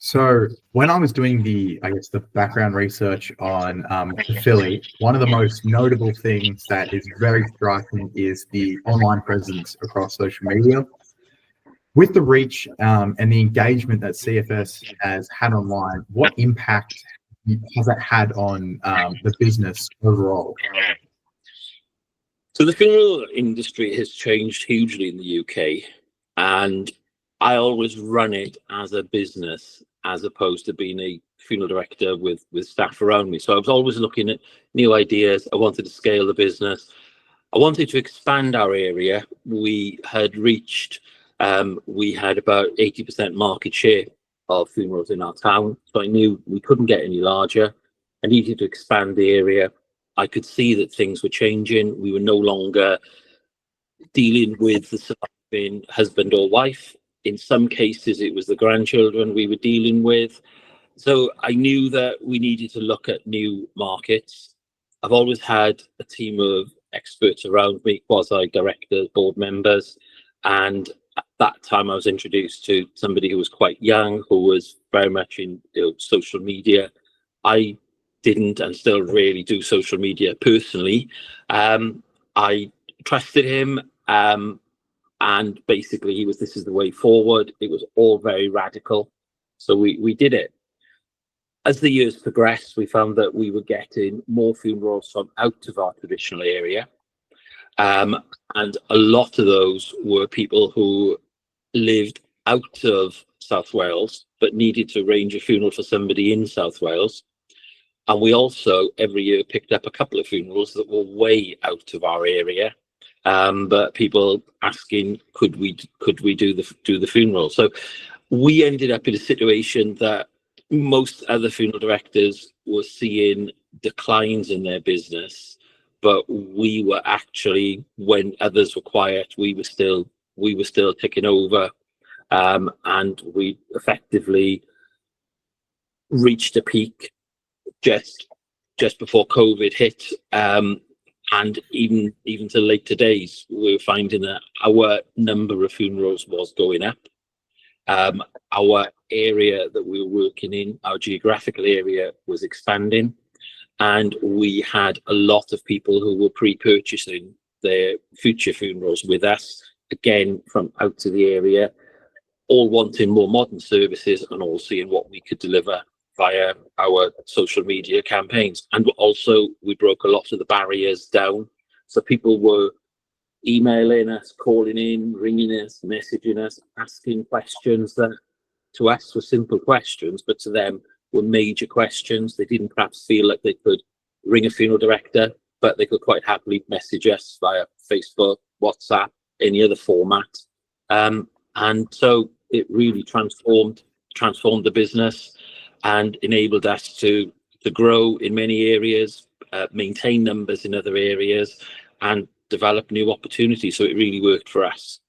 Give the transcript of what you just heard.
So when I was doing the background research on Philly, one of the most notable things that is very striking is the online presence across social media. With the reach and the engagement that CFS has had online, what impact has that had on the business overall? So the funeral industry has changed hugely in the UK, and I always run it as a business as opposed to being a funeral director with staff around me. So I was always looking at new ideas. I wanted to scale the business. I wanted to expand our area. We had reached, we had about 80% market share of funerals in our town. So I knew we couldn't get any larger. I needed to expand the area. I could see that things were changing. We were no longer dealing with the surviving husband or wife. In some cases, it was the grandchildren we were dealing with. So I knew that we needed to look at new markets. I've always had a team of experts around me, quasi-directors, board members. And at that time, I was introduced to somebody who was quite young, who was very much in social media. I didn't and still really do social media personally. I trusted him, and basically this is the way forward. It was all very radical, so we did it. As the years progressed, we found that we were getting more funerals from out of our traditional area, and a lot of those were people who lived out of South Wales but needed to arrange a funeral for somebody in South Wales. And we also every year picked up a couple of funerals that were way out of our area, but people asking, could we do the funeral? So we ended up in a situation that most other funeral directors were seeing declines in their business, but we were actually, when others were quiet, we were still ticking over, and we effectively reached a peak just before COVID hit, and even to later days, we were finding that our number of funerals was going up. Our area that we were working in, our geographical area, was expanding, and we had a lot of people who were pre-purchasing their future funerals with us, again from out of the area, all wanting more modern services and all seeing what we could deliver via our social media campaigns. And also we broke a lot of the barriers down, so people were emailing us, calling in, ringing us, messaging us, asking questions that to us were simple questions, but to them were major questions. They didn't perhaps feel like they could ring a funeral director, but they could quite happily message us via Facebook, WhatsApp, any other format. And so it really transformed the business and enabled us to grow in many areas, maintain numbers in other areas, and develop new opportunities. So it really worked for us.